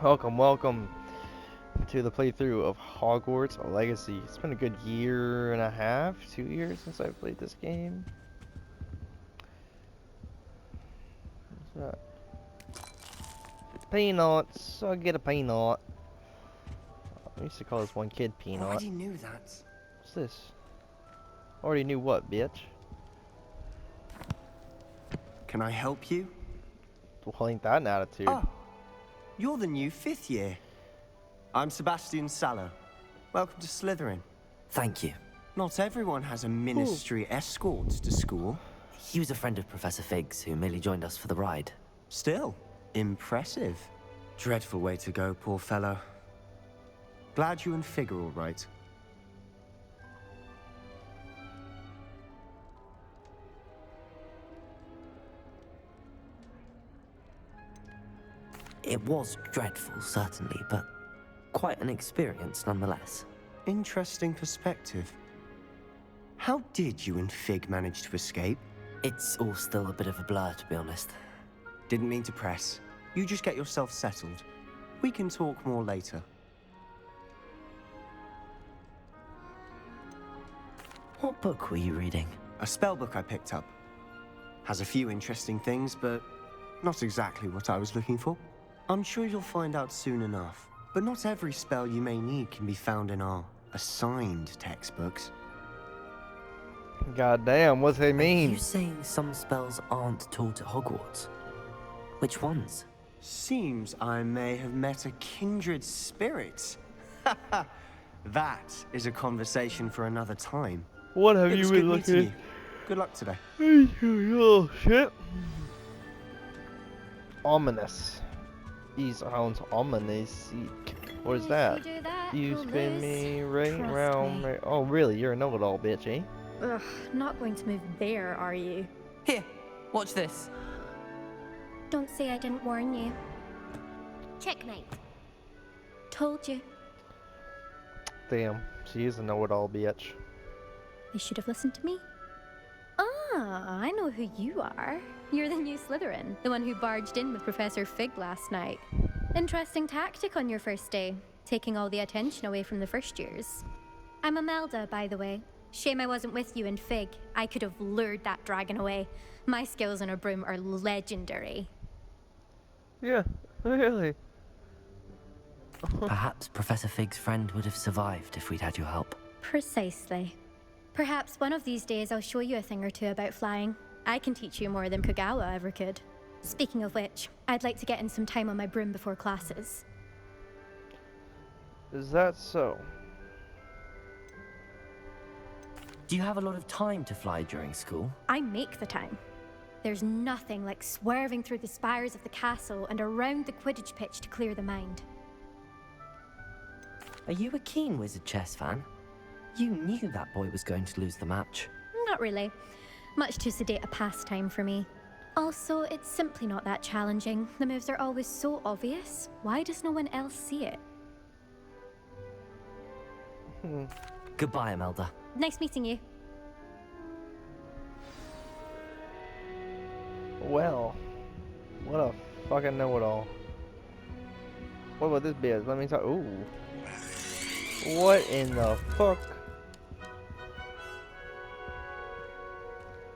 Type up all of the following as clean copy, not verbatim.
Welcome to the playthrough of Hogwarts Legacy. It's been a good year and a half, 2 years since I've played this game. What's that? Peanuts. I'll get a peanut. I used to call this one kid Peanut. Already knew that. What's this? Already knew what, bitch? Can I help you? Well, ain't that an attitude? Oh, you're the new 5th year. I'm Sebastian Sallow. Welcome to Slytherin. Thank you. Not everyone has a ministry escort to school. He was a friend of Professor Fig's who merely joined us for the ride. Still, impressive. Dreadful way to go, poor fellow. Glad you and Fig are all right. It was dreadful, certainly, but quite an experience nonetheless. Interesting perspective. How did you and Fig manage to escape? It's all still a bit of a blur, to be honest. Didn't mean to press. You just get yourself settled. We can talk more later. What book were you reading? A spell book I picked up. Has a few interesting things, but not exactly what I was looking for. I'm sure you'll find out soon enough. But not every spell you may need can be found in our assigned textbooks. God damn, what's they Are mean? you saying some spells aren't taught at Hogwarts? Which ones? Seems I may have met a kindred spirit. That is a conversation for another time. What have It you was been good meeting looking you. Good luck today. Oh shit. Ominous. These sounds ominous. What is that? You spin me right round. Right. Oh really? You're a know-it-all, bitch, eh? Ugh, not going to move there, are you? Here, watch this. Don't say I didn't warn you. Checkmate. Told you. Damn, she is a know-it-all, bitch. You should have listened to me. Ah, I know who you are. You're the new Slytherin, the one who barged in with Professor Fig last night. Interesting tactic on your first day, taking all the attention away from the first years. I'm Imelda, by the way. Shame I wasn't with you in Fig. I could have lured that dragon away. My skills on a broom are legendary. Yeah, really. Perhaps Professor Fig's friend would have survived if we'd had your help. Precisely. Perhaps one of these days I'll show you a thing or two about flying. I can teach you more than Kogawa ever could. Speaking of which, I'd like to get in some time on my broom before classes. Is that so? Do you have a lot of time to fly during school? I make the time. There's nothing like swerving through the spires of the castle and around the Quidditch pitch to clear the mind. Are you a keen Wizard chess fan? You knew that boy was going to lose the match. Not really. Much too sedate a pastime for me. Also, it's simply not that challenging. The moves are always so obvious. Why does no one else see it? Goodbye, Imelda. Nice meeting you. Well, what a fucking know-it-all. What about this bitch? Let me talk. Ooh. What in the fuck?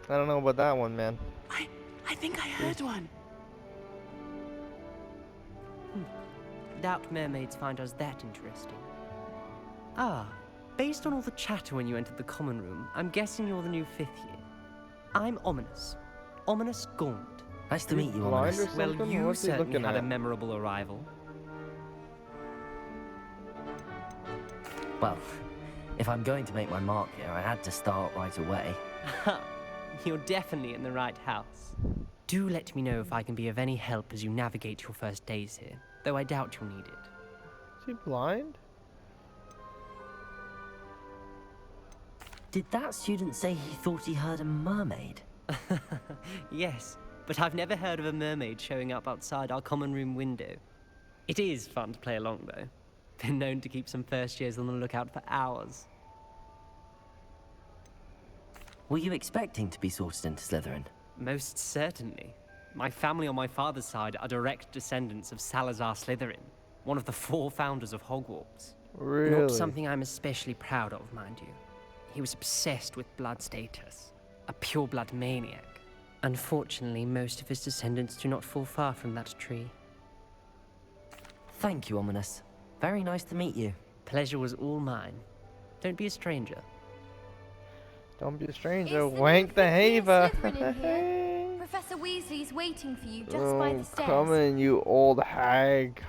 I don't know about that one, man. I think I heard one. Doubt mermaids find us that interesting. Ah, based on all the chatter when you entered the common room, I'm guessing you're the new 5th year. I'm Ominous. Ominous Gaunt. Nice to meet you, Blind Ominous. or Well, something? you What's he certainly looking had a at? memorable arrival. Well, if I'm going to make my mark here, I had to start right away. You're definitely in the right house. Do let me know if I can be of any help as you navigate your first days here, though I doubt you'll need it. Is he blind? Did that student say he thought he heard a mermaid? Yes, but I've never heard of a mermaid showing up outside our common room window. It is fun to play along, though. Been known to keep some first years on the lookout for hours. Were you expecting to be sorted into Slytherin? Most certainly. My family on my father's side are direct descendants of Salazar Slytherin. one of the 4 founders of Hogwarts. Really? Not something I'm especially proud of, mind you. He was obsessed with blood status, a pure-blood maniac. Unfortunately, most of his descendants do not fall far from that tree. Thank you, Ominous. Very nice to meet you. Pleasure was all mine. Don't be a stranger. Don't be a stranger. Is the Wank the new Haver. Slytherin in here? Professor Weasley's waiting for you just by the stairs. Coming, you old hag.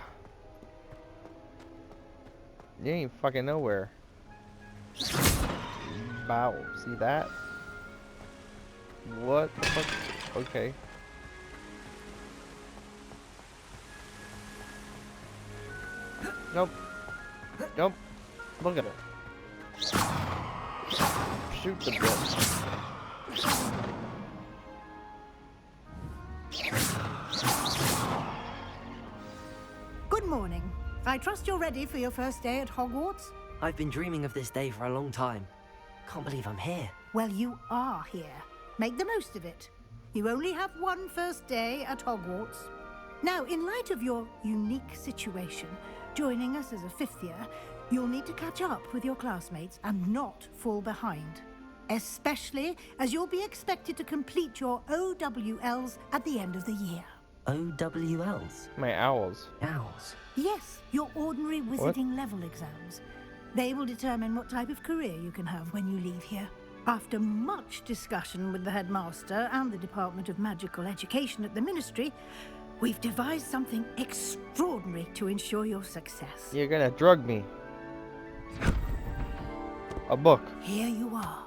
You ain't fucking nowhere. Bow. See that? What the fuck? Okay. Nope. Nope. Look at her. Shoot the bitch. Good morning. I trust you're ready for your first day at Hogwarts? I've been dreaming of this day for a long time. Can't believe I'm here. Well, you are here. Make the most of it. You only have one first day at Hogwarts. Now, in light of your unique situation, joining us as a 5th year, you'll need to catch up with your classmates and not fall behind. Especially as you'll be expected to complete your OWLs at the end of the year. OWLs? My owls. Owls? Yes, your ordinary wizarding level exams. They will determine what type of career you can have when you leave here. After much discussion with the headmaster and the Department of Magical Education at the Ministry, we've devised something extraordinary to ensure your success. You're gonna drug me. A book. Here you are.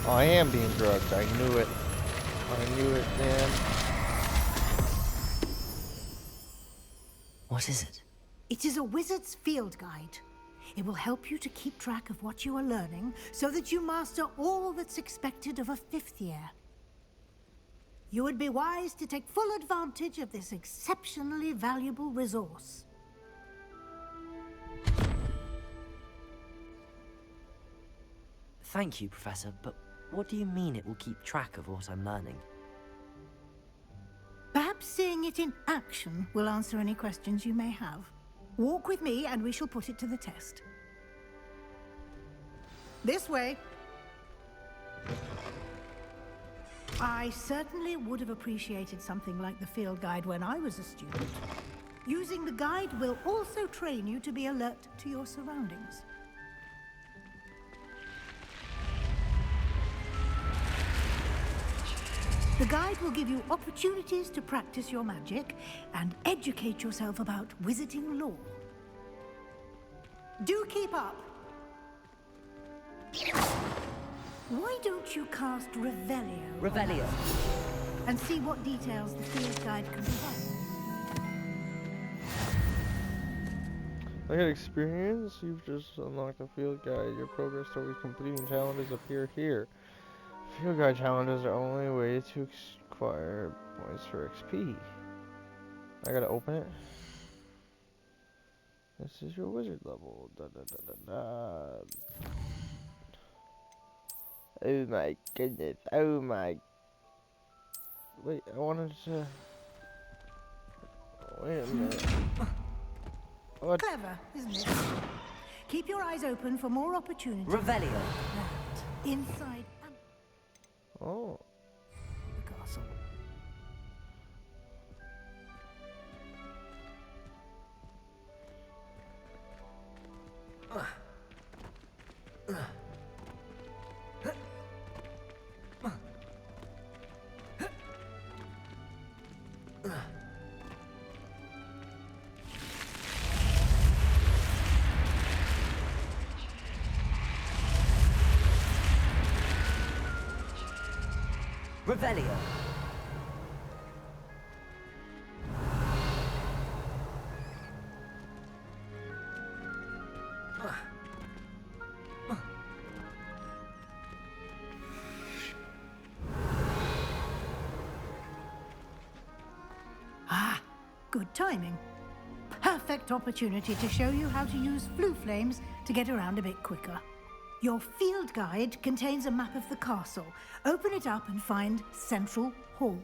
Oh, I am being drugged. I knew it. I knew it, man. What is it? It is a wizard's field guide. It will help you to keep track of what you are learning so that you master all that's expected of a 5th year. You would be wise to take full advantage of this exceptionally valuable resource. Thank you, Professor, but what do you mean it will keep track of what I'm learning? Perhaps seeing it in action will answer any questions you may have. Walk with me and we shall put it to the test. This way. I certainly would have appreciated something like the field guide when I was a student. Using the guide will also train you to be alert to your surroundings. The guide will give you opportunities to practice your magic and educate yourself about wizarding lore. Do keep up. Why don't you cast Revelio? Revelio. And see what details the field guide can provide. Look at experience. You've just unlocked a field guide. Your progress towards completing challenges appear here. Field guide challenges are only way to acquire points for XP. I gotta open it. This is your wizard level. Da, da, da, da, da. Oh my goodness. Oh my. Wait, I wanted to. Wait a minute. What? Clever, isn't it? Keep your eyes open for more opportunities. Revelio. That inside and Oh. the castle. Revelio. Ah, good timing. Perfect opportunity to show you how to use flue flames to get around a bit quicker. Your field guide contains a map of the castle. Open it up and find Central Hall.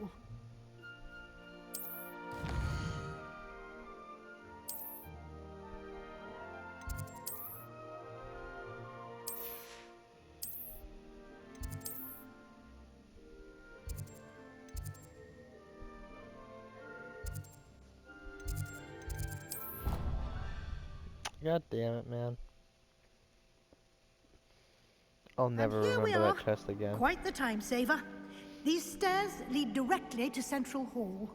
God damn it, man. I'll never And here we remember are. that chest again. Quite the time saver. These stairs lead directly to Central Hall.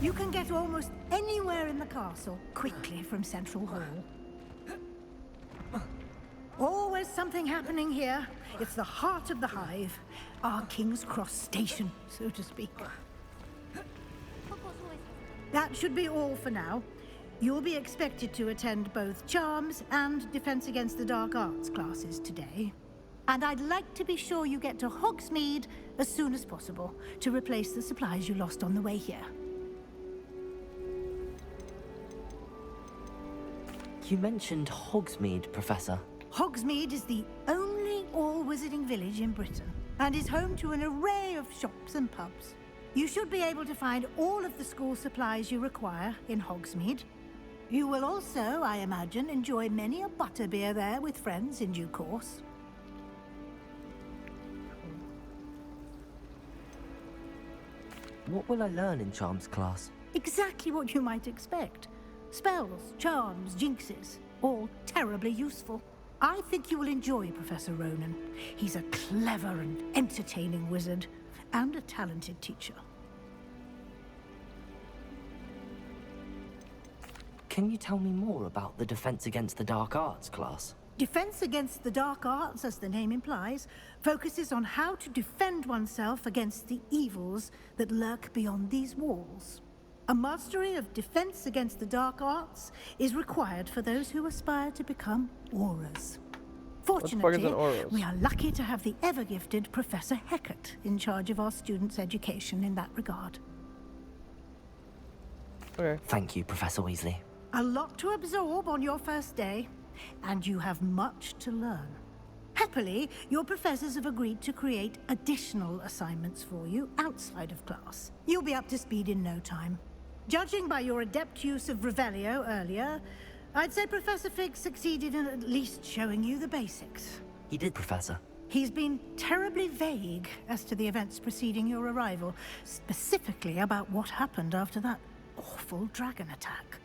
You can get almost anywhere in the castle quickly from Central Hall. Always something happening here. It's the heart of the hive. Our King's Cross station, so to speak. That should be all for now. You'll be expected to attend both Charms and Defense Against the Dark Arts classes today. And I'd like to be sure you get to Hogsmeade as soon as possible to replace the supplies you lost on the way here. You mentioned Hogsmeade, Professor. Hogsmeade is the only all-wizarding village in Britain and is home to an array of shops and pubs. You should be able to find all of the school supplies you require in Hogsmeade. You will also, I imagine, enjoy many a butterbeer there with friends in due course. What will I learn in Charms class? Exactly what you might expect. Spells, charms, jinxes, all terribly useful. I think you will enjoy Professor Ronan. He's a clever and entertaining wizard, and a talented teacher. Can you tell me more about the Defense Against the Dark Arts class? Defense Against the Dark Arts, as the name implies, focuses on how to defend oneself against the evils that lurk beyond these walls. A mastery of Defense Against the Dark Arts is required for those who aspire to become Aurors. Fortunately, we are lucky to have the ever-gifted Professor Hecat in charge of our students' education in that regard. Okay. Thank you, Professor Weasley. A lot to absorb on your first day, and you have much to learn. Happily, your professors have agreed to create additional assignments for you outside of class. You'll be up to speed in no time. Judging by your adept use of Revelio earlier, I'd say Professor Fig succeeded in at least showing you the basics. He did, Professor. He's been terribly vague as to the events preceding your arrival, specifically about what happened after that awful dragon attack.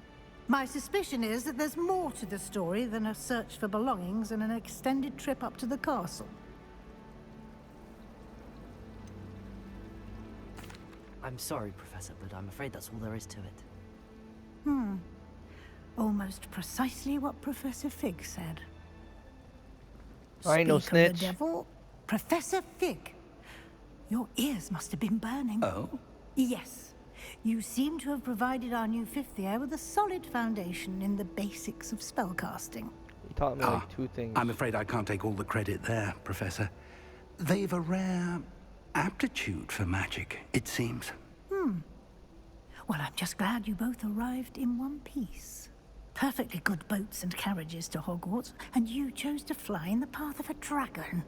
My suspicion is that there's more to the story than a search for belongings and an extended trip up to the castle. I'm sorry, Professor, but I'm afraid that's all there is to it. Almost precisely what Professor Fig said. I ain't no Speak of snitch. the devil, Professor Fig, your ears must have been burning. Oh? Yes. You seem to have provided our new fifth year with a solid foundation in the basics of spellcasting. He taught me like two things. I'm afraid I can't take all the credit there, Professor. They've a rare aptitude for magic, it seems. Well, I'm just glad you both arrived in one piece. Perfectly good boats and carriages to Hogwarts, and you chose to fly in the path of a dragon.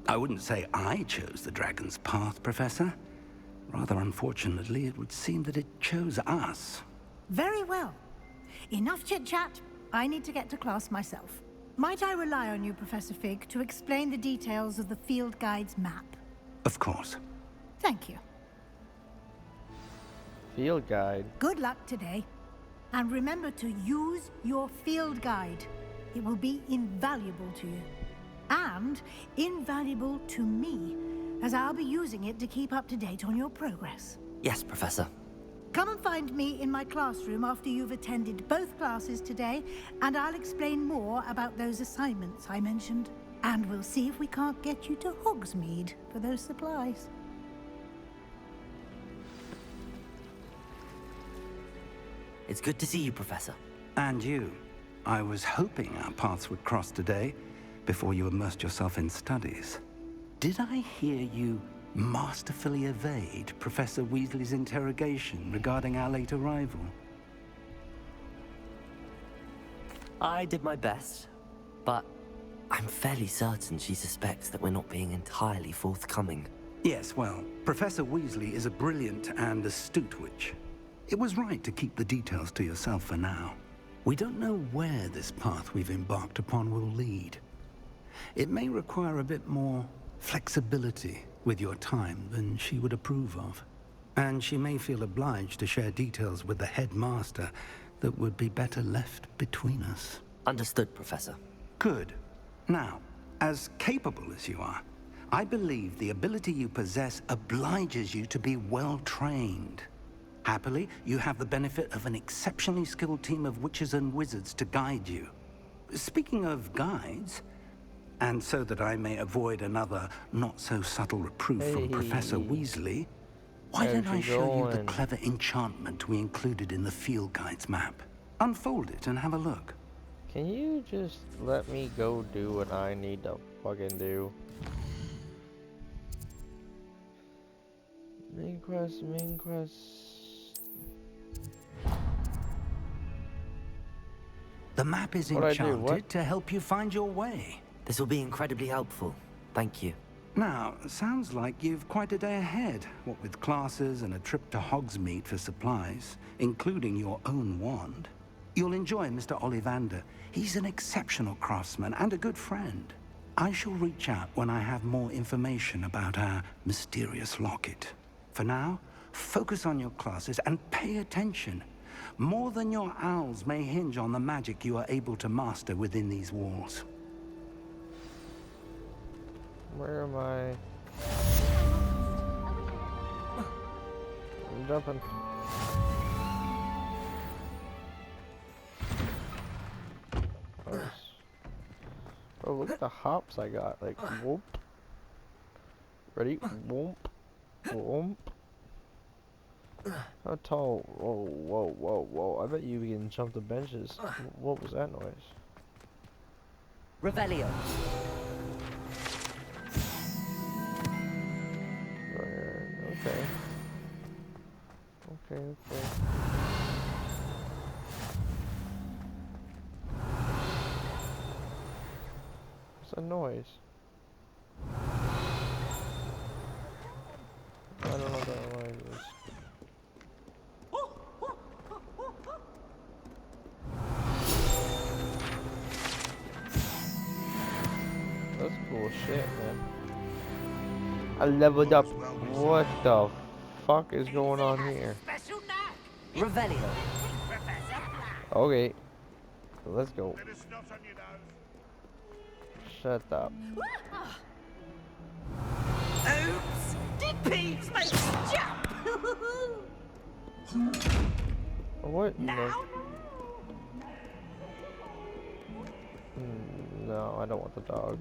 I wouldn't say I chose the dragon's path, Professor. Rather unfortunately, it would seem that it chose us. Very well. Enough chit-chat. I need to get to class myself. Might I rely on you, Professor Fig, to explain the details of the field guide's map? Of course. Thank you. Field guide. Good luck today. And remember to use your field guide. It will be invaluable to you. And invaluable to me, as I'll be using it to keep up to date on your progress. Yes, Professor. Come and find me in my classroom after you've attended both classes today, and I'll explain more about those assignments I mentioned. And we'll see if we can't get you to Hogsmeade for those supplies. It's good to see you, Professor. And you. I was hoping our paths would cross today, before you immersed yourself in studies. Did I hear you masterfully evade Professor Weasley's interrogation regarding our late arrival? I did my best, but I'm fairly certain she suspects that we're not being entirely forthcoming. Yes, well, Professor Weasley is a brilliant and astute witch. It was right to keep the details to yourself for now. We don't know where this path we've embarked upon will lead. It may require a bit more flexibility with your time than she would approve of. And she may feel obliged to share details with the headmaster that would be better left between us. Understood, Professor. Good. Now, as capable as you are, I believe the ability you possess obliges you to be well trained. Happily, you have the benefit of an exceptionally skilled team of witches and wizards to guide you. Speaking of guides, and so that I may avoid another not-so-subtle reproof from Professor Weasley, why don't I show you the clever enchantment we included in the field guide's map? Unfold it and have a look. Can you just let me go do what I need to fucking do? Main quest, main quest. The map is What'd I do? enchanted What? to help you find your way. This will be incredibly helpful. Thank you. Now, sounds like you've quite a day ahead, what with classes and a trip to Hogsmeade for supplies, including your own wand. You'll enjoy Mr. Ollivander. He's an exceptional craftsman and a good friend. I shall reach out when I have more information about our mysterious locket. For now, focus on your classes and pay attention. More than your owls may hinge on the magic you are able to master within these walls. Where am I? I'm jumping. Nice. Oh, look at the hops I got. Like, whoop. Ready? Whoop. Whoop. How tall? Whoa, whoa, whoa, whoa. I bet you can jump the benches. What was that noise? Revelio. Okay. Okay, okay. What's that noise? I don't know what that noise is. That's cool shit, man. I leveled up. What the fuck is going on here? Revelio. Okay. Let's go. Shut up. Oops! Did Peeves make us jump? What? Now? No, I don't want the dog.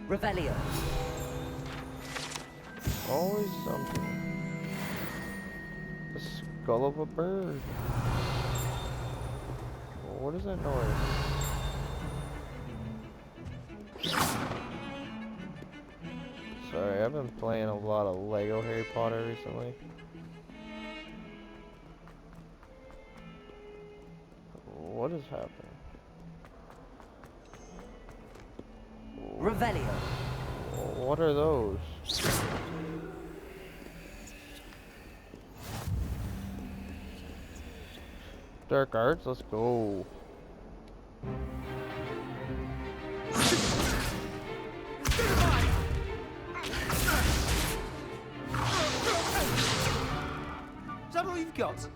Revelio. Always something. The skull of a bird. What is that noise? Sorry, I've been playing a lot of Lego Harry Potter recently. What is happening? Revelio. What are those? Dark arts, let's go. Is that all you've got?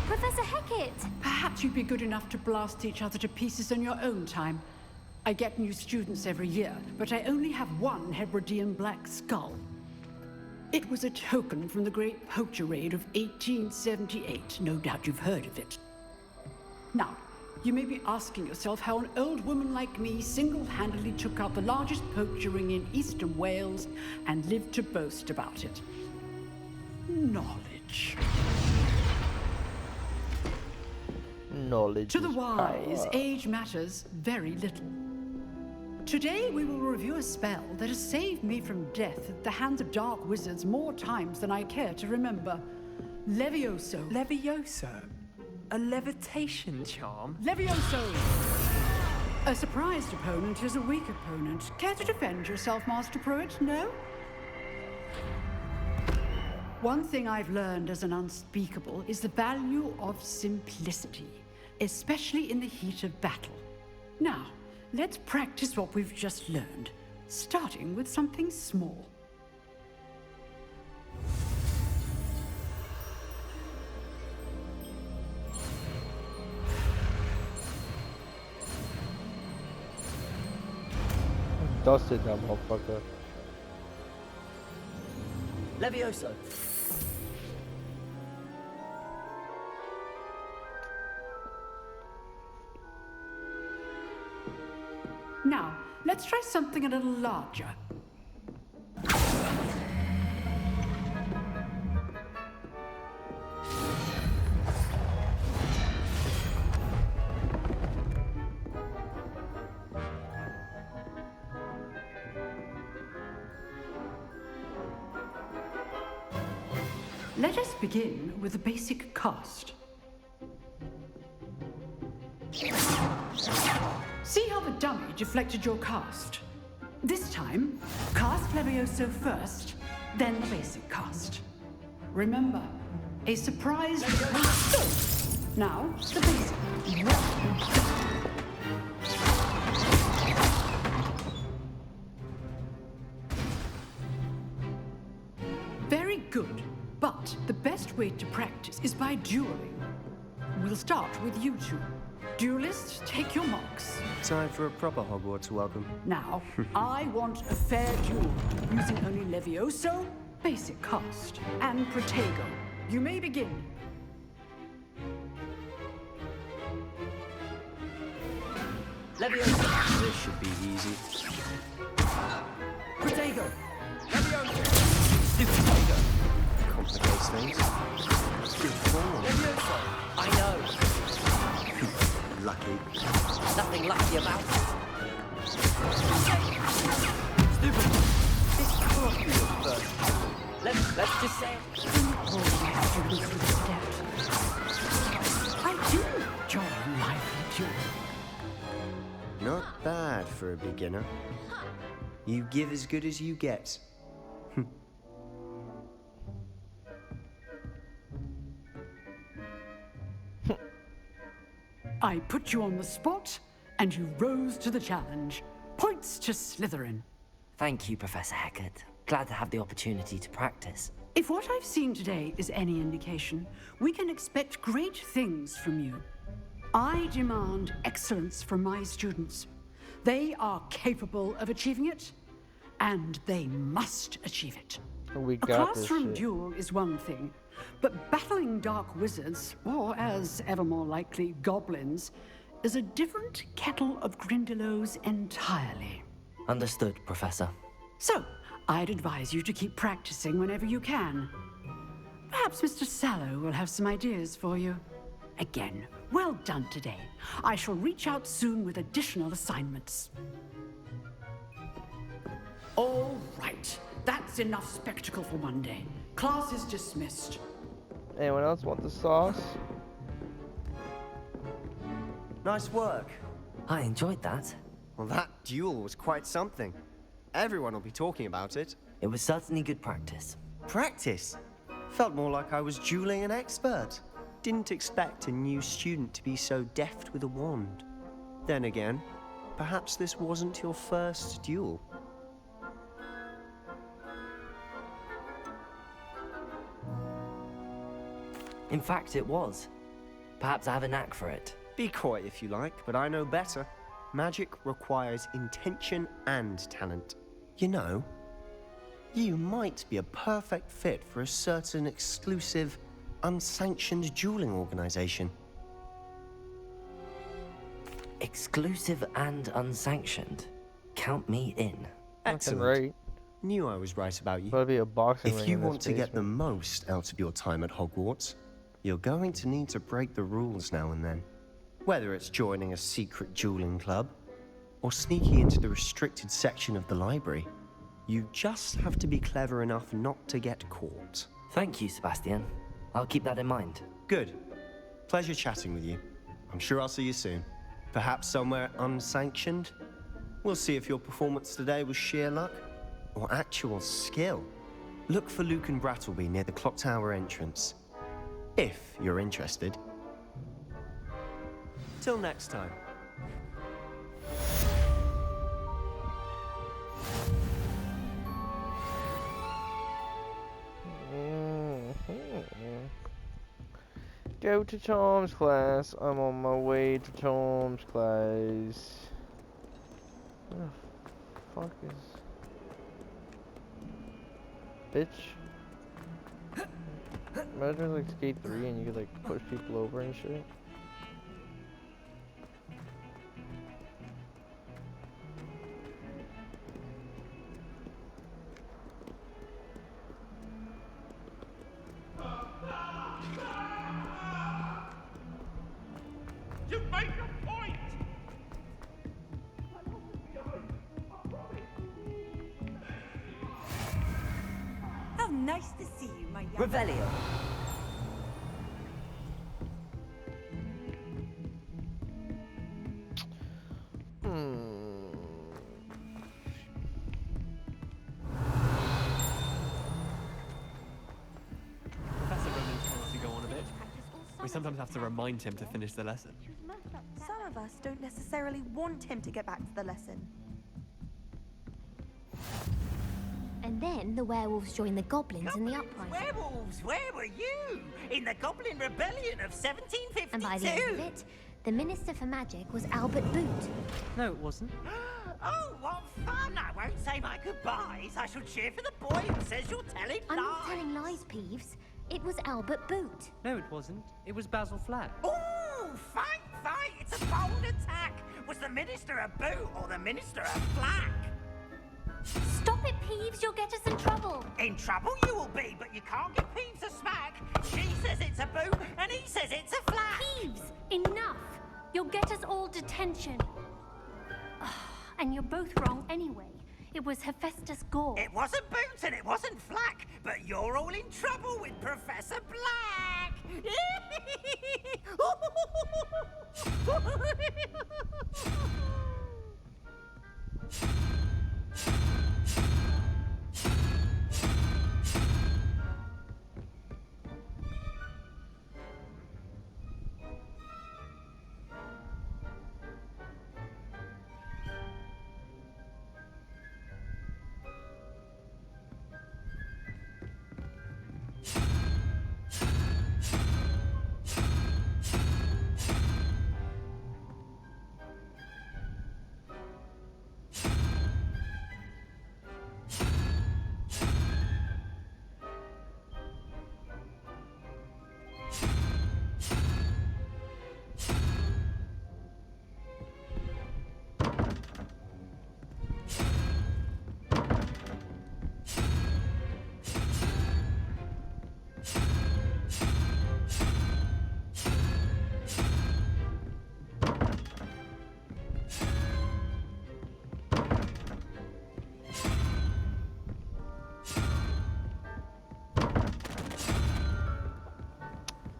Professor Hecat! Perhaps you'd be good enough to blast each other to pieces on your own time. I get new students every year, but I only have one Hebridean black skull. It was a token from the Great Poacher Raid of 1878. No doubt you've heard of it. Now, you may be asking yourself how an old woman like me single-handedly took out the largest poacher ring in eastern Wales and lived to boast about it. Knowledge. Knowledge To the is wise, power. age matters very little. Today we will review a spell that has saved me from death at the hands of dark wizards more times than I care to remember. Levioso. Levioso? A levitation charm? Levioso! A surprised opponent is a weak opponent. Care to defend yourself, Master Pruitt? No? One thing I've learned as an unspeakable is the value of simplicity, especially in the heat of battle. Now, let's practice what we've just learned, starting with something small. Dusted that motherfucker. Levioso. Now, let's try something a little larger. Let us begin with a basic cast. See how the dummy deflected your cast? This time, cast Levioso first, then the basic cast. Remember, a surprise... Now, the basic. Very good. But the best way to practice is by dueling. We'll start with you two. Duelists, take your marks. Time for a proper Hogwarts welcome. Now, I want a fair duel, using only Levioso, basic cast, and Protego. You may begin. Levioso. This should be easy. Protego. Levioso. Stupid Protego. Complicates things. Good form. Levioso. I know. Lucky. Nothing lucky about it. Stupid. This can't be your first. Let's just say I do enjoy lively duel. Not bad for a beginner. You give as good as you get. I put you on the spot, and you rose to the challenge. Points to Slytherin. Thank you, Professor Hecat. Glad to have the opportunity to practice. If what I've seen today is any indication, we can expect great things from you. I demand excellence from my students. They are capable of achieving it, and they must achieve it. We A got this classroom shit. duel is one thing, but battling dark wizards, or as ever more likely, goblins, is a different kettle of Grindylows entirely. Understood, Professor. So, I'd advise you to keep practicing whenever you can. Perhaps Mr. Sallow will have some ideas for you. Again, well done today. I shall reach out soon with additional assignments. All right. That's enough spectacle for one day. Class is dismissed. Anyone else want the sauce? Nice work. I enjoyed that. Well, that duel was quite something. Everyone will be talking about it. It was certainly good practice. Practice? Felt more like I was dueling an expert. Didn't expect a new student to be so deft with a wand. Then again, perhaps this wasn't your first duel. In fact, it was. Perhaps I have a knack for it. Be coy if you like, but I know better. Magic requires intention and talent. You know, you might be a perfect fit for a certain exclusive, unsanctioned dueling organization. Exclusive and unsanctioned. Count me in. Excellent. Right. Knew I was right about you. Better be a boxing If ring you in this want to get the basement. most out of your time at Hogwarts, you're going to need to break the rules now and then. Whether it's joining a secret dueling club, or sneaking into the restricted section of the library. You just have to be clever enough not to get caught. Thank you, Sebastian. I'll keep that in mind. Good. Pleasure chatting with you. I'm sure I'll see you soon. Perhaps somewhere unsanctioned? We'll see if your performance today was sheer luck or actual skill. Look for Luke and Brattleby near the clock tower entrance, if you're interested. Till next time. Go to Tom's class. I'm on my way to Tom's class. What the fuck is... Bitch. Imagine like Skate 3 and you could like push people over and shit. You make a point! How nice to see you, my young... Revelio. Professor Ronan tends to go on a bit. We sometimes have to remind him to finish the lesson. Some of us don't necessarily want him to get back to the lesson. And then the werewolves joined the goblins in the uprising. Werewolves, where were you? In the Goblin Rebellion of 1752? And by the end of it, the Minister for Magic was Albert Boot. No, it wasn't. Oh, what fun! I won't say my goodbyes. I shall cheer for the boy who says you're telling I'm lies. not telling lies, Peeves. It was Albert Boot. No, it wasn't. It was Basil Flack. Ooh, fight! It's a bold attack. Was the Minister a boot or the Minister a flack? Stop it, Peeves. You'll get us in trouble. In trouble you will be, but you can't give Peeves a smack. She says it's a boot, and he says it's a flack. Peeves, enough. You'll get us all detention. And you're both wrong anyway. It was Hephaestus Gore. It wasn't boot and it wasn't flack, but you're all in trouble with Professor Black.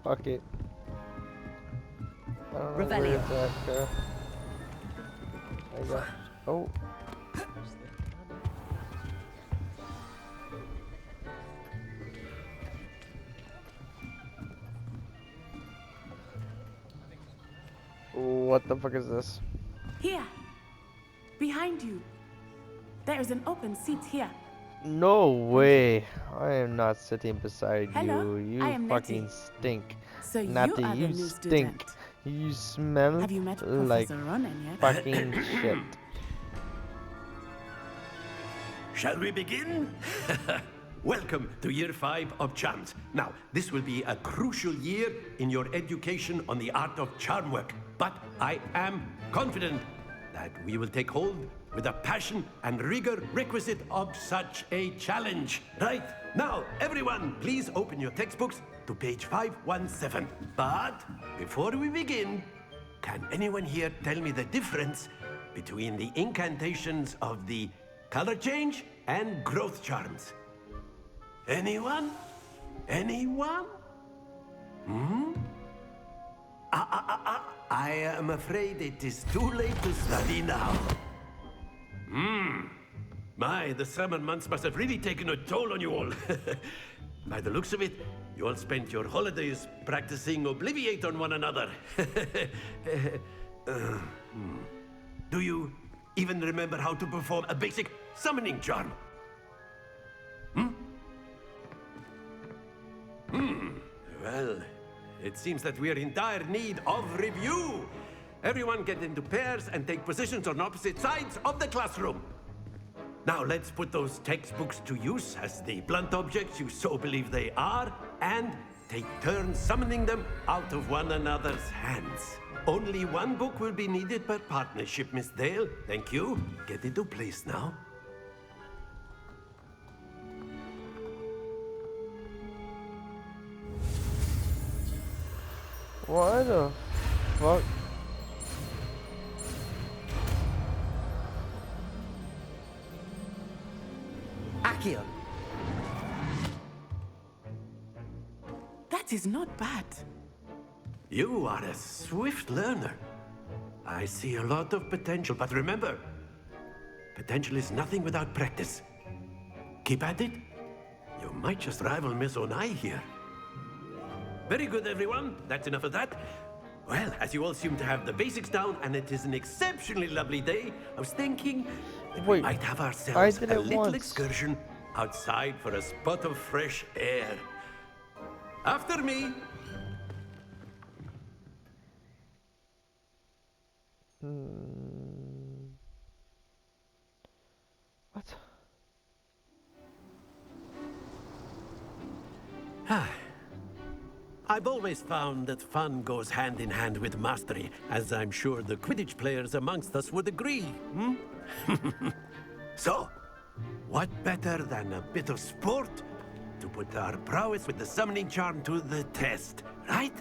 Fuck it. I don't know Revelio. where it's at, I got... Oh. What the fuck is this? Here. Behind you. There's an open seat here. No way. I am not sitting beside Hello, you. You I am fucking Nettie. stink. So you Natty, are the you new stink. student. You smell Have you met like Professor Ronan yet? fucking shit. Shall we begin? Welcome to Year 5 of Charms. Now, this will be a crucial year in your education on the art of charm work. But I am confident that we will take hold with the passion and rigor requisite of such a challenge. Right, now, everyone, please open your textbooks to page 517. But before we begin, can anyone here tell me the difference between the incantations of the color change and growth charms. Anyone? Anyone? Hmm? I am afraid it is too late to study now. The summer months must have really taken a toll on you all. By the looks of it, you all spent your holidays practicing Obliviate on one another. Do you even remember how to perform a basic summoning charm? Well, it seems that we are in dire need of review. Everyone get into pairs and take positions on opposite sides of the classroom. Now let's put those textbooks to use as the blunt objects you so believe they are, and take turns summoning them out of one another's hands. Only one book will be needed per partnership, Miss Dale. Thank you. Get into place now. Why the fuck? Akio. That is not bad. You are a swift learner. I see a lot of potential, but remember, potential is nothing without practice. Keep at it. You might just rival Miss Onai here. Very good, everyone. That's enough of that. Well, as you all seem to have the basics down, and it is an exceptionally lovely day, I was thinking that we might have ourselves a little excursion outside for a spot of fresh air. After me. What? I've always found that fun goes hand in hand with mastery, as I'm sure the Quidditch players amongst us would agree. So, what better than a bit of sport to put our prowess with the summoning charm to the test, right?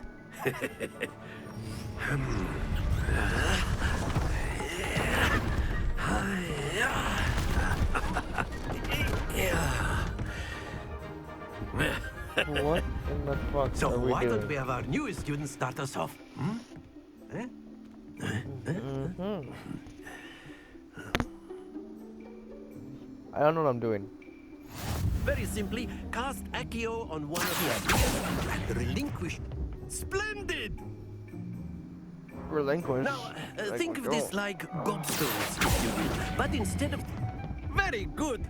What in the fuck So are we why doing? don't we have our newest student start us off? I don't know what I'm doing. Very simply, cast Accio on one of your ideas and relinquish. Splendid! Relinquish. Now, Like think we're of this going. like gobstones, if you will. But instead of... Very good!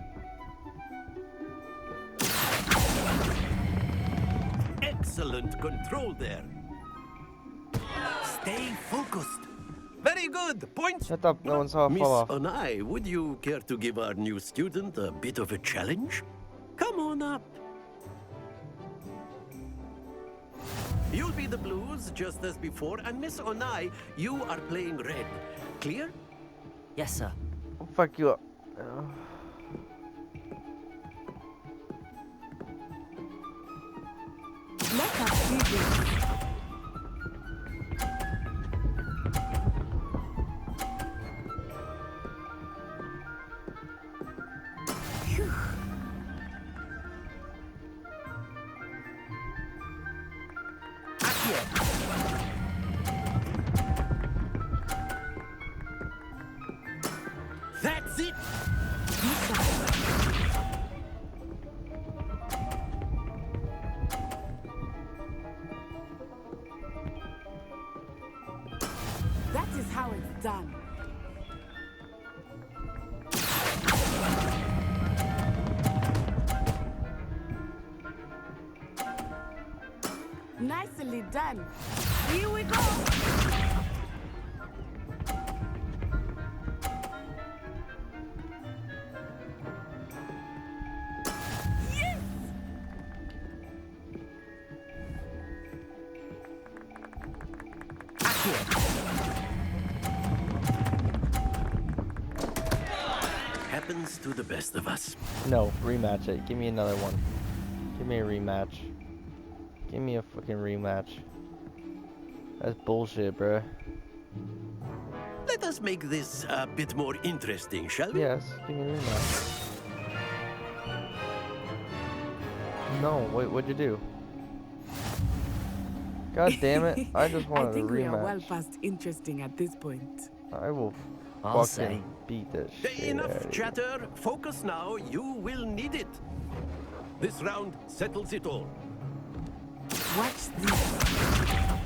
Excellent control there. Stay focused. Very good. Points. Shut up. No one saw a Miss fall off. Onai, would you care to give our new student a bit of a challenge? Come on up. You'll be the blues, just as before, and Miss Onai, you are playing red. Clear? Yes, sir. I'll fuck you up. Let us do this. That's it! That is how it's done. Nicely done. Here we go. Happens to the best of us. No, rematch it. Give me another one. Give me a rematch. Give me a fucking rematch. That's bullshit, bruh. Let us make this a bit more interesting, shall we? Yes, give me a rematch. No, wait, what'd you do? God damn it, I just I wanted a think we are well rematch. past interesting at this point. I will I'll fucking say. beat that shit out Enough of you. chatter. Focus now. You will need it. This round settles it all. Watch this.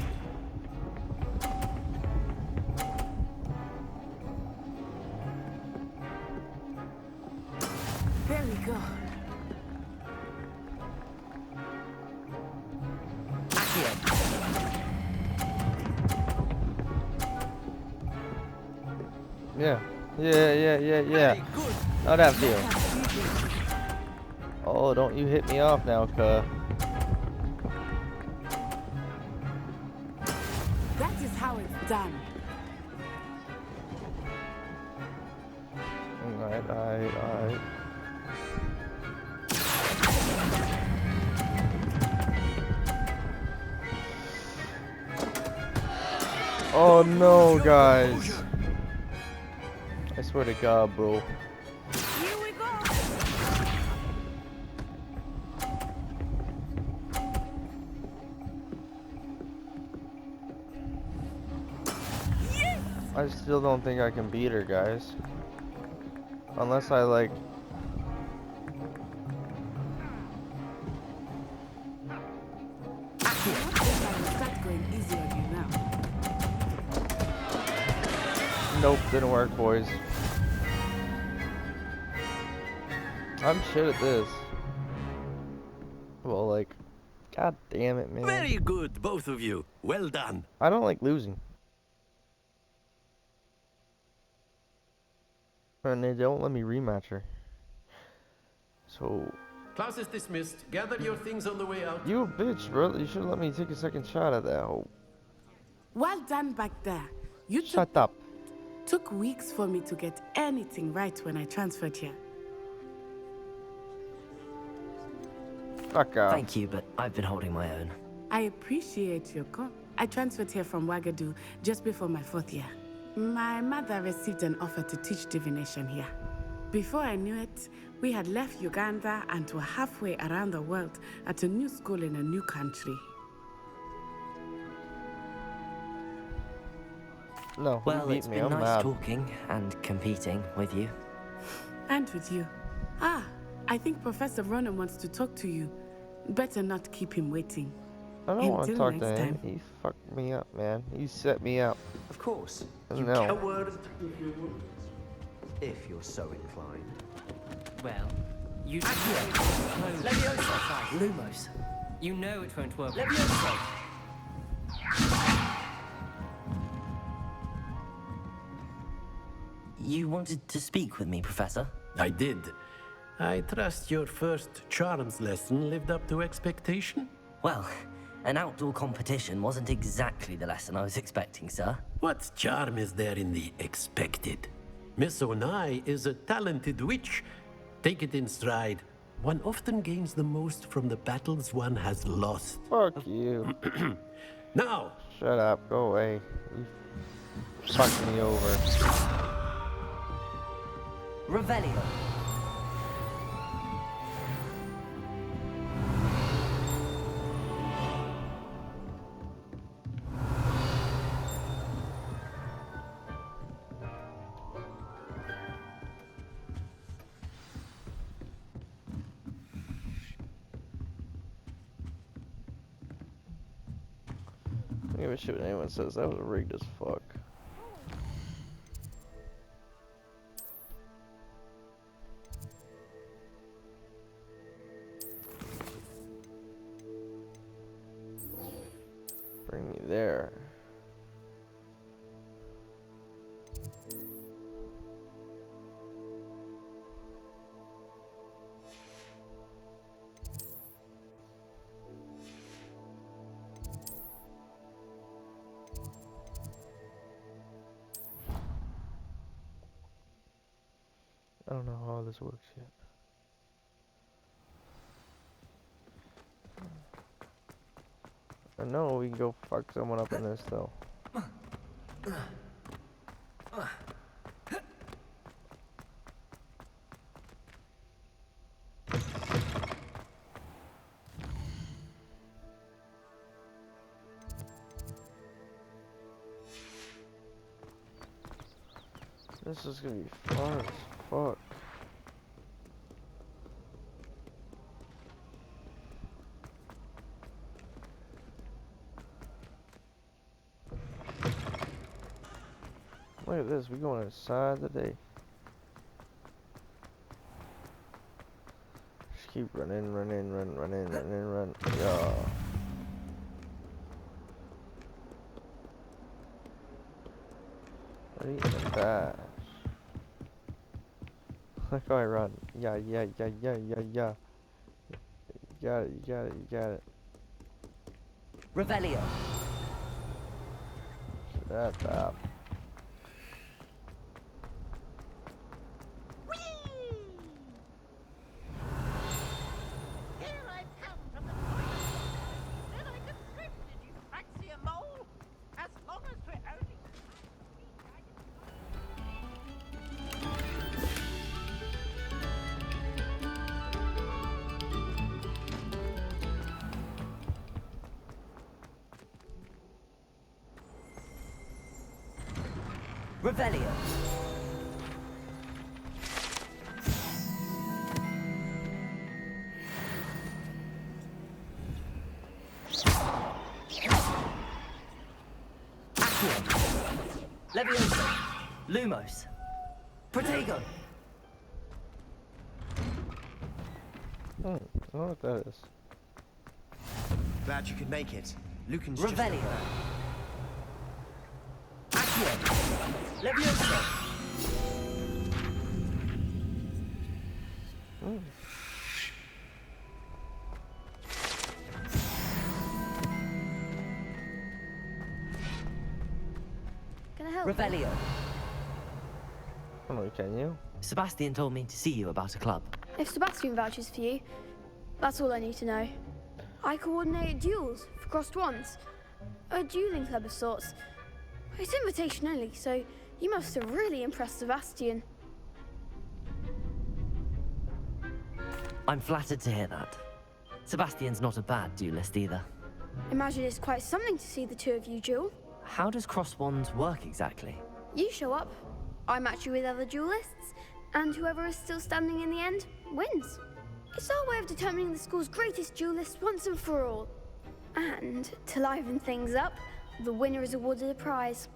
There we go. Yeah. How that feel? Oh, don't you hit me off now, cuh. That is how it's done. Alright. Oh no, guys. I swear to God, bro. Here we go. Yes! I still don't think I can beat her, guys. Unless I like... Start going easy on you now. Nope, didn't work, boys. I'm shit at this. Well, like, god damn it, man. Very good, both of you. Well done. I don't like losing. And they don't let me rematch her. So... Class is dismissed. Gather your things on the way out. You a bitch, bro. You should have let me take a second shot at that hoe. Well done back there. You Shut up. Took weeks for me to get anything right when I transferred here. Fuck off. Thank you, but I've been holding my own. I appreciate your call. I transferred here from Wagadu just before my 4th year. My mother received an offer to teach divination here. Before I knew it, we had left Uganda and were halfway around the world at a new school in a new country. No, Well, you it's beat me. been I'm nice mad. talking and competing with you. And with you. Ah, I think Professor Ronan wants to talk to you. Better not keep him waiting. I don't want to Until talk to next him. time. He fucked me up, man. He set me up. Of course. No. Coward. If you're so inclined. Well, you know. Lumos. You know it won't work. You wanted to speak with me, Professor? I did. I trust your first charms lesson lived up to expectation? Well, an outdoor competition wasn't exactly the lesson I was expecting, sir. What charm is there in the expected? Miss Onai is a talented witch. Take it in stride. One often gains the most from the battles one has lost. Fuck you. Now! Shut up. Go away. You fucked me over. Revelio. I don't give a shit what anyone says. That was rigged as fuck. Bring me there. I don't know how this works yet. I know we can go fuck someone up in this though. This is gonna be fun as fuck. Look at this, we going inside today. Just keep running. Yeah. Ready and dash. Look how I run. Yeah. You got it. Revelio. Shut up. Revelio. Leviosa. Lumos. Protego. I don't know what that is. Glad you could make it. Lucan's Revelio. Just Leviosa. Can I help? Revelio. Oh, can you? Sebastian told me to see you about a club. If Sebastian vouches for you, that's all I need to know. I coordinate duels for crossed ones. A dueling club of sorts. It's invitation only, so you must have really impressed Sebastian. I'm flattered to hear that. Sebastian's not a bad duelist either. Imagine it's quite something to see the two of you duel. How does cross wands work exactly? You show up, I match you with other duelists, and whoever is still standing in the end wins. It's our way of determining the school's greatest duelist once and for all. And to liven things up, the winner is awarded a prize.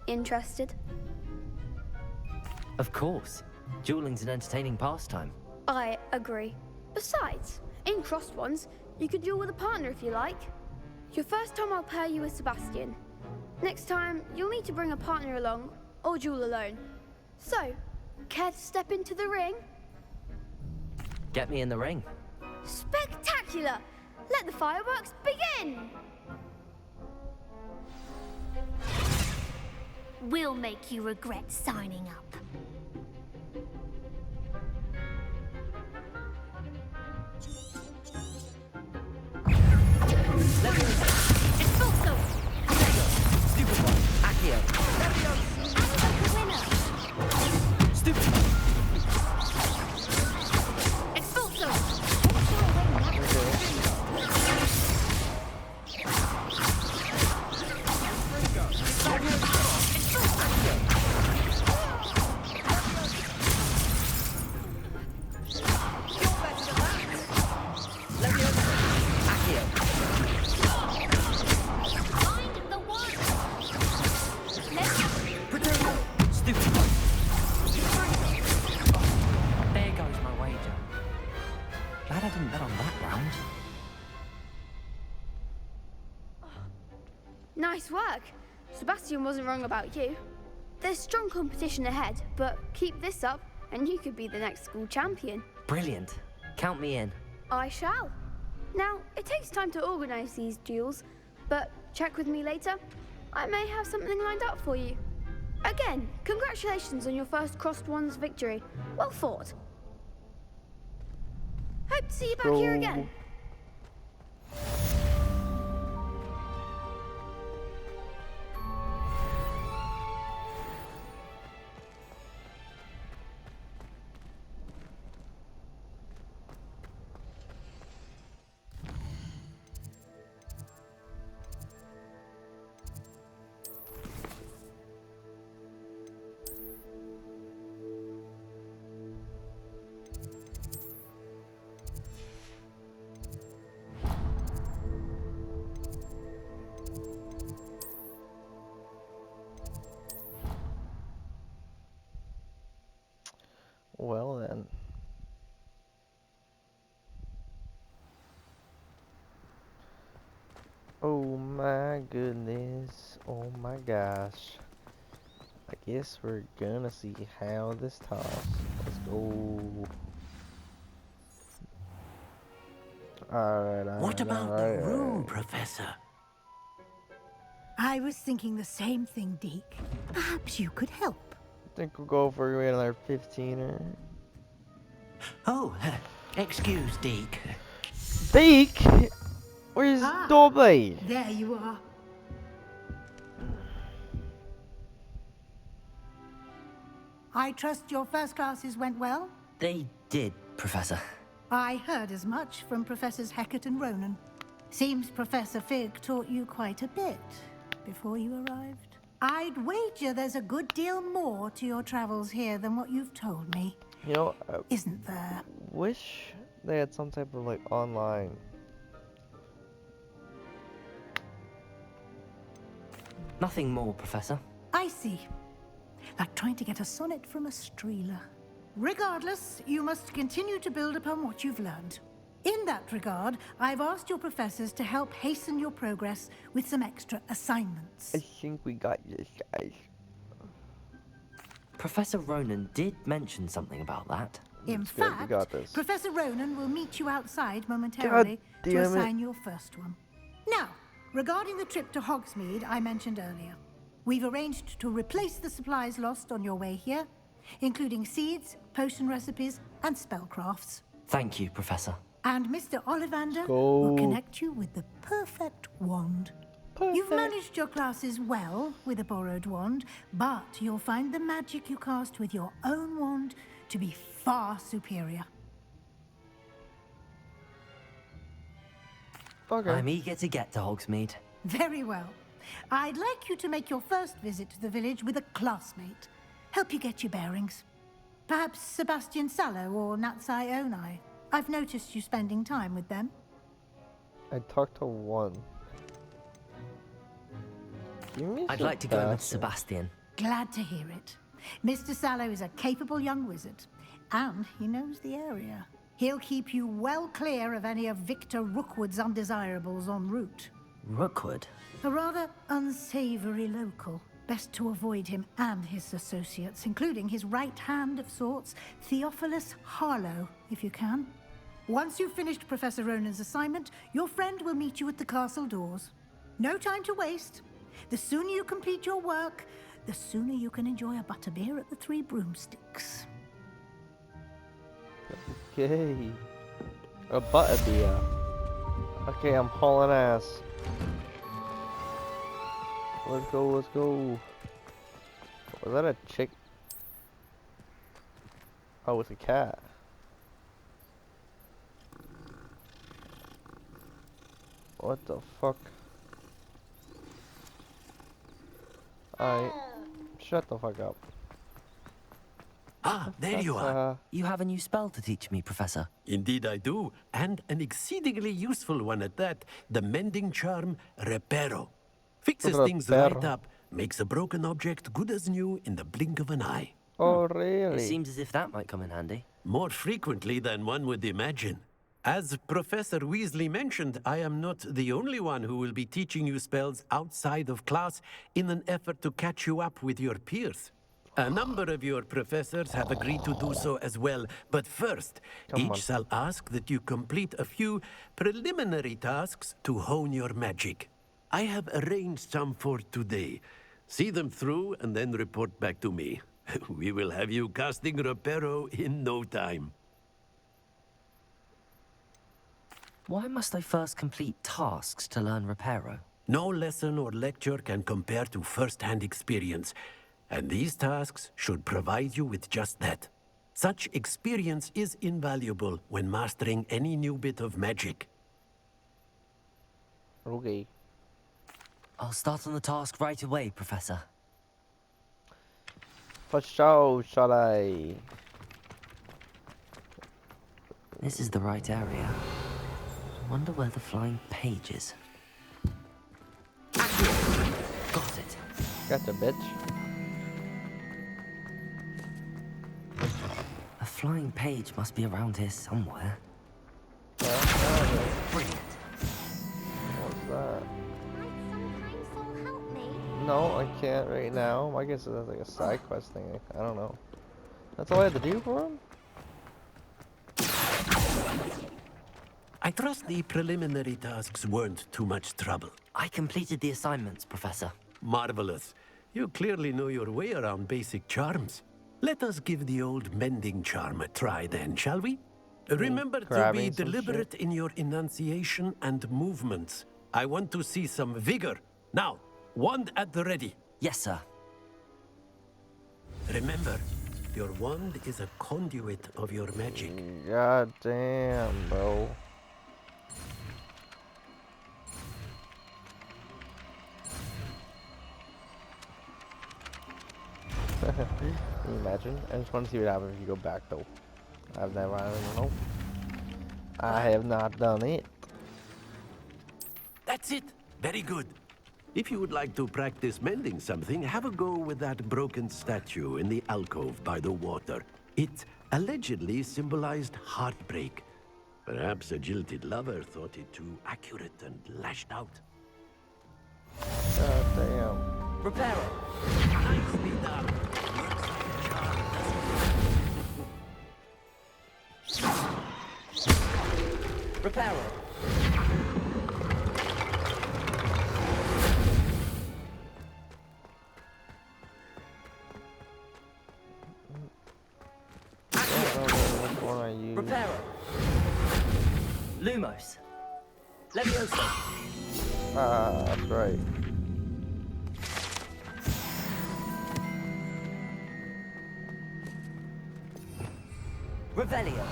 Interested? Of course. Dueling's an entertaining pastime. I agree. Besides, in crossed ones, you could duel with a partner if you like. Your first time I'll pair you with Sebastian. Next time, you'll need to bring a partner along, or duel alone. So, care to step into the ring? Get me in the ring. Spectacular! Let the fireworks begin! We'll make you regret signing up. Expulso! Stupid one. Accio. Stupid one. Expulso! There goes my wager. Glad I didn't bet on that round. Nice work. Sebastian wasn't wrong about you. There's strong competition ahead, but keep this up and you could be the next school champion. Brilliant. Count me in. I shall. Now, it takes time to organise these duels, but check with me later. I may have something lined up for you. Again, congratulations on your first crossed ones victory. Well fought. Hope to see you back here again. Oh my goodness. Oh my gosh. I guess we're gonna see how this toss. Let's go. Alright, What about the room, Professor? I was thinking the same thing, Deke. Perhaps you could help. I think we'll go for another 15er. Oh, excuse, Deke. Deke? Where's Dobby? There you are. I trust your first classes went well? They did, Professor. I heard as much from Professors Hecat and Ronan. Seems Professor Fig taught you quite a bit before you arrived. I'd wager there's a good deal more to your travels here than what you've told me. You know, Isn't there? Wish they had some type of like online. Nothing more, Professor. I see. Like trying to get a sonnet from a streeler. Regardless, you must continue to build upon what you've learned. In that regard, I've asked your professors to help hasten your progress with some extra assignments. I think we got this, guys. Professor Ronan did mention something about that. In good, we fact, got this. Professor Ronan will meet you outside momentarily God to damn assign your first one. Now, regarding the trip to Hogsmeade I mentioned earlier, we've arranged to replace the supplies lost on your way here, including seeds, potion recipes, and spellcrafts. Thank you, Professor. And Mr. Ollivander go. will connect you with the perfect wand. You've managed your classes well with a borrowed wand, but you'll find the magic you cast with your own wand to be far superior. Okay. I'm eager to get to Hogsmeade. Very well. I'd like you to make your first visit to the village with a classmate. Help you get your bearings. Perhaps Sebastian Sallow or Natsai Onai. I've noticed you spending time with them. I talked to one. Give me I'd like to go with Sebastian. Sebastian. Glad to hear it. Mr. Sallow is a capable young wizard, and he knows the area. He'll keep you well clear of any of Victor Rookwood's undesirables en route. Rookwood? A rather unsavory local. Best to avoid him and his associates, including his right hand of sorts, Theophilus Harlow, if you can. Once you've finished Professor Ronan's assignment, your friend will meet you at the castle doors. No time to waste. The sooner you complete your work, the sooner you can enjoy a butterbeer at the Three Broomsticks. Okay. A butterbeer. Okay, I'm hauling ass. Let's go, let's go. Was that a chick? Oh, it's a cat. What the fuck? Alright. Shut the fuck up. Ah, there you are. You have a new spell to teach me, Professor. Indeed I do, and an exceedingly useful one at that. The mending charm, Reparo. Fixes things right up, makes a broken object good as new in the blink of an eye. Oh, really? It seems as if that might come in handy. More frequently than one would imagine. As Professor Weasley mentioned, I am not the only one who will be teaching you spells outside of class in an effort to catch you up with your peers. A number of your professors have agreed to do so as well, but first, each shall ask that you complete a few preliminary tasks to hone your magic. I have arranged some for today. See them through and then report back to me. We will have you casting Reparo in no time. Why must I first complete tasks to learn Reparo? No lesson or lecture can compare to first-hand experience, and these tasks should provide you with just that. Such experience is invaluable when mastering any new bit of magic. Okay. I'll start on the task right away, Professor. For sure, shall I? This is the right area. I wonder where the flying page is. Got it. Got the bitch. A flying page must be around here somewhere. Yeah, Brilliant. what's that? No, I can't right now. I guess that's like a side quest thing. I don't know. That's all I had to do for him? I trust the preliminary tasks weren't too much trouble. I completed the assignments, Professor. Marvelous. You clearly know your way around basic charms. Let us give the old mending charm a try then, shall we? Remember to be grabbing some deliberate in your enunciation and movements. I want to see some vigor. Now, wand at the ready. Yes, sir. Remember, your wand is a conduit of your magic. God damn, bro. Can you imagine? I just want to see what happens if you go back though. I don't know. I have not done it. That's it. Very good. If you would like to practice mending something, have a go with that broken statue in the alcove by the water. It allegedly symbolized heartbreak. Perhaps a jilted lover thought it too accurate and lashed out. God damn. Repair it. Nicely done. Repair it. Repair it. Lumos. Leviosa. Ah, that's right. Revelio.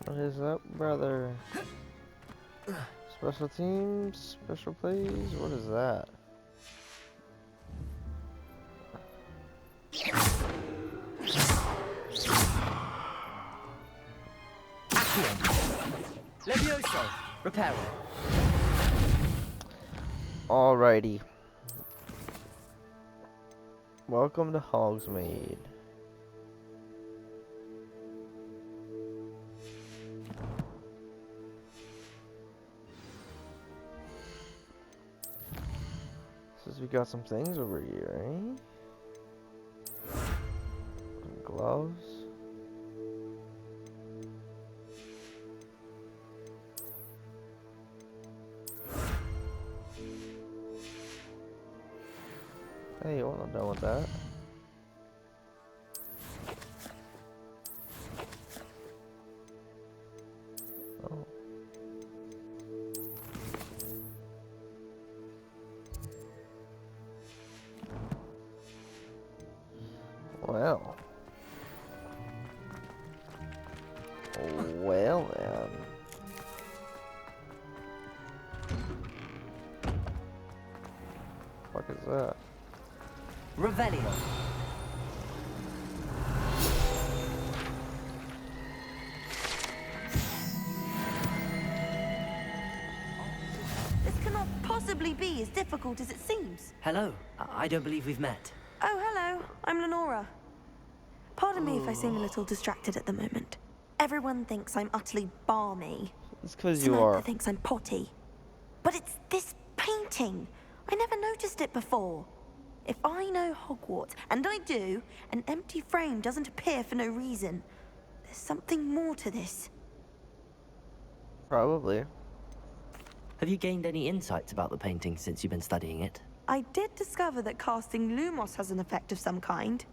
What is up, brother? Special teams, special plays, what is that? Levioso. Repair it. Alrighty. Welcome to Hogsmeade. Says we got some things over here, eh? Some gloves. Hey, well, I'm done with that. Oh. Well. Well then. What the fuck is that? Revelio. This cannot possibly be as difficult as it seems. Hello. I don't believe we've met. Oh, hello. I'm Lenora. Pardon me if I seem a little distracted at the moment. Everyone thinks I'm utterly balmy. It's because you Samantha are. thinks I'm potty. But it's this painting. I never noticed it before. If I know Hogwarts, and I do, an empty frame doesn't appear for no reason. There's something more to this. Probably. Have you gained any insights about the painting since you've been studying it? I did discover that casting Lumos has an effect of some kind.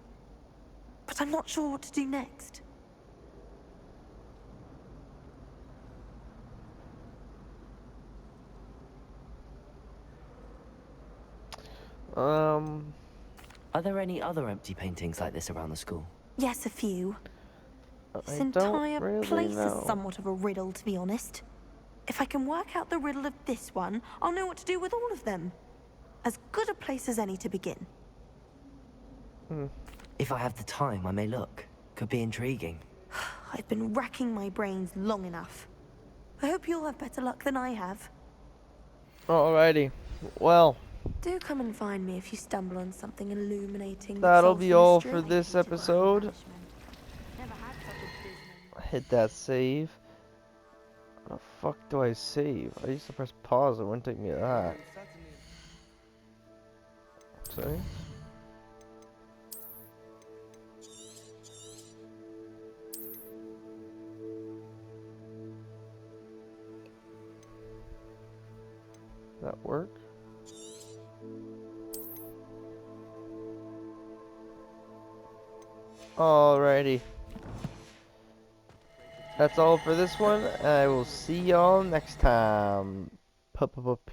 But I'm not sure what to do next. Are there any other empty paintings like this around the school? Yes, a few. This I don't entire really place know. is somewhat of a riddle, to be honest. If I can work out the riddle of this one, I'll know what to do with all of them. As good a place as any to begin. If I have the time, I may look. Could be intriguing. I've been racking my brains long enough. I hope you'll have better luck than I have. Alrighty. Well, Do come and find me if you stumble on something illuminating. that that'll solves be the all mystery. for this episode. hit that save. How the fuck do I save? I used to press pause, it wouldn't take me to that. Sorry? That work? Alrighty. That's all for this one. I will see y'all next time.